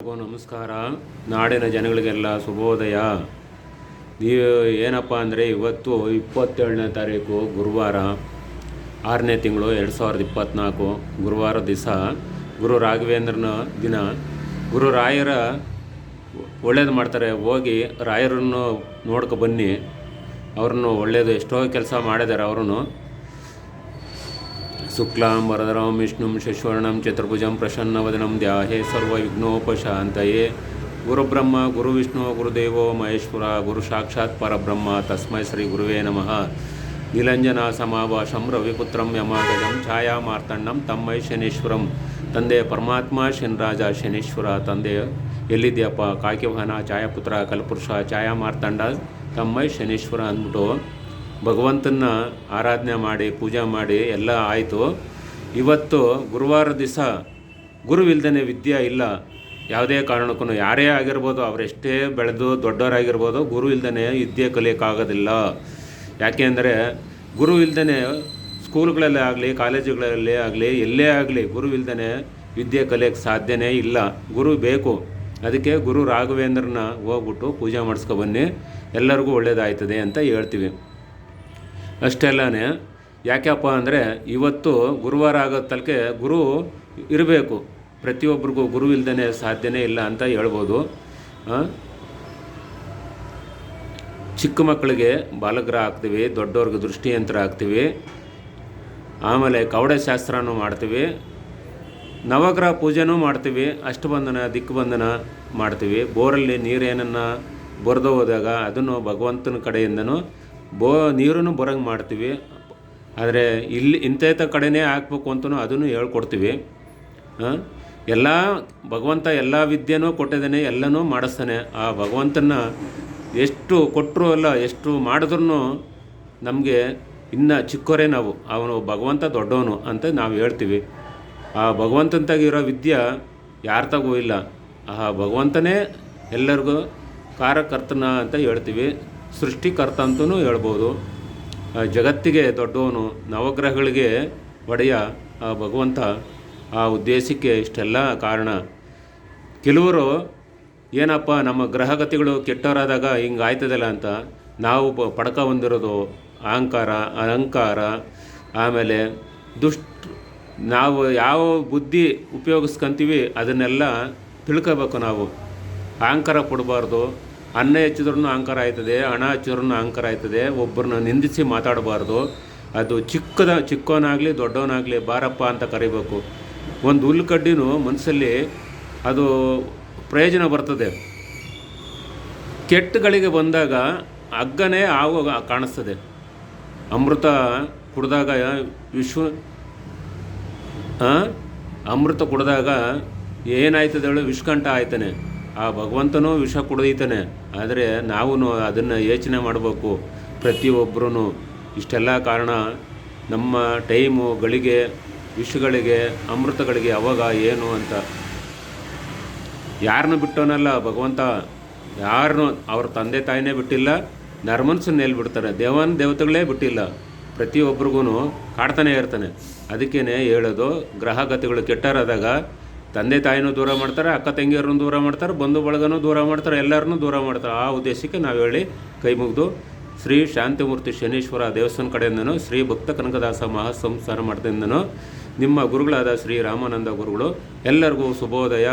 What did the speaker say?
ನಮಸ್ಕಾರ. ನಾಡಿನ ಜನಗಳಿಗೆಲ್ಲ ಶುಭೋದಯ. ನೀವು ಏನಪ್ಪ ಅಂದರೆ ಇವತ್ತು 27ನೇ ತಾರೀಕು ಗುರುವಾರ, 6ನೇ ತಿಂಗಳು 2024 ಗುರುವಾರ ದಿವಸ ಗುರು ರಾಘವೇಂದ್ರನ ದಿನ. ಗುರು ರಾಯರ ಒಳ್ಳೇದು ಮಾಡ್ತಾರೆ. ಹೋಗಿ ರಾಯರನ್ನು ನೋಡ್ಕೊ ಬನ್ನಿ. ಅವ್ರನ್ನು ಒಳ್ಳೇದು ಎಷ್ಟೋ ಕೆಲಸ ಮಾಡಿದ್ದಾರೆ. ಅವರು ಶುಕ್ಲಾಂ ವರದರಂ ವಿಷ್ಣುಂ ಶಶಿವರ್ಣಂ ಚತುರ್ಭುಜಂ ಪ್ರಸನ್ನವದನಂ ಧ್ಯಾಯೇ ಸರ್ವವಿಘ್ನೋಪಶಾಂತಯೇ. ಗುರುಬ್ರಹ್ಮ ಗುರುವಿಷ್ಣು ಗುರುದೇವೋ ಮಹೇಶ್ವರ ಗುರು ಸಾಕ್ಷಾತ್ ಪರಬ್ರಹ್ಮ ತಸ್ಮೈ ಶ್ರೀ ಗುರುವೇ ನಮಃ. ನೀಲಂಜನ ಸಮಾಭಾಷಂ ರವಿಪುತ್ರಂ ಯಮಾಗಜಂ ಛಾಯಾ ಮಾರ್ತಣ್ಣಂ ತಮ್ಮೈ ಶನೀಶ್ವರಂ. ತಂದೆ ಪರಮಾತ್ಮ ಶನಿರಾಜ ಶನೀಶ್ವರ. ತಂದೆ ಎಲ್ಲಿದೆಯಪ್ಪ? ಕಾಕಿವಾಹನ ಛಾಯಾಪುತ್ರ ಕಲ್ಪುರುಷ ಛಾಯಾ ಮಾರ್ತಂಡ ತಮ್ಮೈ ಶನೀಶ್ವರ ಅಂದ್ಬಿಟ್ಟು ಭಗವಂತನ ಆರಾಧನೆ ಮಾಡಿ ಪೂಜೆ ಮಾಡಿ ಎಲ್ಲ ಆಯಿತು. ಇವತ್ತು ಗುರುವಾರ ದಿವಸ ಗುರುವಿಲ್ದೇ ವಿದ್ಯೆ ಇಲ್ಲ. ಯಾವುದೇ ಕಾರಣಕ್ಕೂ ಯಾರೇ ಆಗಿರ್ಬೋದು, ಅವರೆಷ್ಟೇ ಬೆಳೆದು ದೊಡ್ಡವರಾಗಿರ್ಬೋದು, ಗುರು ಇಲ್ದೇ ವಿದ್ಯೆ ಕಲಿಯೋಕ್ಕಾಗೋದಿಲ್ಲ. ಯಾಕೆ ಅಂದರೆ ಗುರು ಇಲ್ದೇ ಸ್ಕೂಲ್ಗಳಲ್ಲೇ ಆಗಲಿ ಕಾಲೇಜುಗಳಲ್ಲೇ ಆಗಲಿ ಎಲ್ಲೇ ಆಗಲಿ ಗುರು ಇಲ್ದೇ ವಿದ್ಯೆ ಕಲಿಯೋಕ್ಕೆ ಸಾಧ್ಯನೇ ಇಲ್ಲ. ಗುರು ಬೇಕು. ಅದಕ್ಕೆ ಗುರು ರಾಘವೇಂದ್ರನ ಹೋಗ್ಬಿಟ್ಟು ಪೂಜೆ ಮಾಡಿಸ್ಕೊಬನ್ನಿ, ಎಲ್ಲರಿಗೂ ಒಳ್ಳೆಯದಾಯ್ತದೆ ಅಂತ ಹೇಳ್ತೀವಿ. ಅಷ್ಟೆಲ್ಲನೇ ಯಾಕಪ್ಪ ಅಂದರೆ ಇವತ್ತು ಗುರುವಾರ ಆಗೋ ತಲಕೆ ಗುರು ಇರಬೇಕು. ಪ್ರತಿಯೊಬ್ಬರಿಗೂ ಗುರು ಇಲ್ದೇ ಸಾಧ್ಯನೇ ಇಲ್ಲ ಅಂತ ಹೇಳ್ಬೋದು. ಚಿಕ್ಕ ಮಕ್ಕಳಿಗೆ ಬಾಲಗ್ರಹ ಹಾಕ್ತೀವಿ, ದೊಡ್ಡವ್ರಿಗೆ ದೃಷ್ಟಿಯಂತ್ರ ಹಾಕ್ತೀವಿ, ಆಮೇಲೆ ಕವಡೆ ಮಾಡ್ತೀವಿ, ನವಗ್ರಹ ಪೂಜೆನೂ ಮಾಡ್ತೀವಿ, ಅಷ್ಟಬಂಧನ ದಿಕ್ಕಬಂಧನ ಮಾಡ್ತೀವಿ. ಬೋರಲ್ಲಿ ನೀರೇನನ್ನು ಬರೆದು ಹೋದಾಗ ಅದನ್ನು ಭಗವಂತನ ಕಡೆಯಿಂದನೂ ನೀರನ್ನು ಬರೋಂಗೆ ಮಾಡ್ತೀವಿ. ಆದರೆ ಇಲ್ಲಿ ಇಂಥ ಕಡೆನೇ ಹಾಕ್ಬೇಕು ಅಂತಲೂ ಅದನ್ನು ಹೇಳ್ಕೊಡ್ತೀವಿ. ಎಲ್ಲ ಭಗವಂತ ಎಲ್ಲ ವಿದ್ಯೆನೂ ಕೊಟ್ಟಿದ್ದಾನೆ, ಎಲ್ಲನೂ ಮಾಡಿಸ್ತಾನೆ. ಆ ಭಗವಂತನ ಎಷ್ಟು ಕೊಟ್ಟರು ಅಲ್ಲ, ಎಷ್ಟು ಮಾಡಿದ್ರೂ ನಮಗೆ ಇನ್ನು ಚಿಕ್ಕವರೇ ನಾವು. ಅವನು ಭಗವಂತ ದೊಡ್ಡವನು ಅಂತ ನಾವು ಹೇಳ್ತೀವಿ. ಆ ಭಗವಂತಂತಾಗಿರೋ ವಿದ್ಯೆ ಯಾರ್ತಾಗೂ ಇಲ್ಲ. ಆ ಭಗವಂತನೇ ಎಲ್ಲರಿಗೂ ಕಾರಕರ್ತನ ಅಂತ ಹೇಳ್ತೀವಿ, ಸೃಷ್ಟಿಕರ್ತ ಅಂತಲೂ ಹೇಳ್ಬೋದು. ಜಗತ್ತಿಗೆ ದೊಡ್ಡವನು, ನವಗ್ರಹಗಳಿಗೆ ಒಡೆಯ ಆ ಭಗವಂತ. ಆ ಉದ್ದೇಶಕ್ಕೆ ಇಷ್ಟೆಲ್ಲ ಕಾರಣ. ಕೆಲವರು ಏನಪ್ಪ ನಮ್ಮ ಗ್ರಹಗತಿಗಳು ಕೆಟ್ಟವರಾದಾಗ ಹಿಂಗೆ ಆಯ್ತದಲ್ಲ ಅಂತ ನಾವು ಪಡಕ ಹೊಂದಿರೋದು ಅಹಂಕಾರ, ಆಮೇಲೆ ನಾವು ಯಾವ ಬುದ್ಧಿ ಉಪಯೋಗಿಸ್ಕೊಂತೀವಿ ಅದನ್ನೆಲ್ಲ ತಿಳ್ಕೋಬೇಕು. ನಾವು ಅಹಂಕಾರ ಪಡಬಾರ್ದು. ಅನ್ನ ಹೆಚ್ಚಿದ್ರೂ ಅಹಂಕಾರ ಆಯ್ತದೆ, ಹಣ ಹೆಚ್ಚಿದ್ರೂ ಅಹಂಕಾರ ಆಯ್ತದೆ. ಒಬ್ಬರನ್ನ ನಿಂದಿಸಿ ಮಾತಾಡಬಾರ್ದು. ಅದು ಚಿಕ್ಕವನಾಗಲಿ ದೊಡ್ಡವನಾಗಲಿ ಬಾರಪ್ಪ ಅಂತ ಕರಿಬೇಕು. ಒಂದು ಹುಲ್ಕಡ್ಡಿನೂ ಮನಸ್ಸಲ್ಲಿ ಅದು ಪ್ರಯೋಜನ ಬರ್ತದೆ. ಕೆಟ್ಟಗಳಿಗೆ ಬಂದಾಗ ಹಗ್ಗನೇ ಆಗ ಕಾಣಿಸ್ತದೆ. ಅಮೃತ ಕುಡಿದಾಗ ಅಮೃತ ಕುಡಿದಾಗ ಏನಾಯ್ತದೆ ಹೇಳು? ವಿಷಕಂಠ ಆಯ್ತಾನೆ. ಆ ಭಗವಂತನೂ ವಿಷ ಕುಡಿದೈತಾನೆ. ಆದರೆ ನಾವು ಅದನ್ನು ಯೋಚನೆ ಮಾಡಬೇಕು ಪ್ರತಿಯೊಬ್ಬರೂ. ಇಷ್ಟೆಲ್ಲ ಕಾರಣ ನಮ್ಮ ಟೈಮು ಗಳಿಗೆ, ವಿಷಗಳಿಗೆ, ಅಮೃತಗಳಿಗೆ ಅವಾಗ ಏನು ಅಂತ. ಯಾರನ್ನು ಬಿಟ್ಟವನಲ್ಲ ಭಗವಂತ, ಯಾರನ್ನೂ ಅವ್ರ ತಂದೆ ತಾಯಿನೇ ಬಿಟ್ಟಿಲ್ಲ, ನರ್ಮನ್ಸನ್ನ ಎಲ್ಲಿ ಬಿಡ್ತಾರೆ? ದೇವತೆಗಳೇ ಬಿಟ್ಟಿಲ್ಲ. ಪ್ರತಿಯೊಬ್ಬರಿಗೂ ಕಾಡ್ತಾನೆ ಇರ್ತಾನೆ. ಅದಕ್ಕೇ ಹೇಳೋದು, ಗ್ರಹಗತಿಗಳು ಕೆಟ್ಟರಾದಾಗ ತಂದೆ ತಾಯಿನೂ ದೂರ ಮಾಡ್ತಾರೆ, ಅಕ್ಕ ತಂಗಿಯರನ್ನು ದೂರ ಮಾಡ್ತಾರೆ, ಬಂಧು ಬಳಗನೂ ದೂರ ಮಾಡ್ತಾರೆ, ಎಲ್ಲರನ್ನೂ ದೂರ ಮಾಡ್ತಾರೆ. ಆ ಉದ್ದೇಶಕ್ಕೆ ನಾವು ಹೇಳಿ ಕೈ ಮುಗಿದು ಶ್ರೀ ಶಾಂತಿಮೂರ್ತಿ ಶನೀಶ್ವರ ದೇವಸ್ಥಾನ ಕಡೆಯಿಂದನೂ ಶ್ರೀ ಭಕ್ತ ಕನಕದಾಸ ಮಹಾಸಂಸ್ಥಾನ ಮಠದಿಂದನೂ ನಿಮ್ಮ ಗುರುಗಳಾದ ಶ್ರೀ ರಾಮಾನಂದ ಗುರುಗಳು ಎಲ್ಲರಿಗೂ ಶುಭೋದಯ.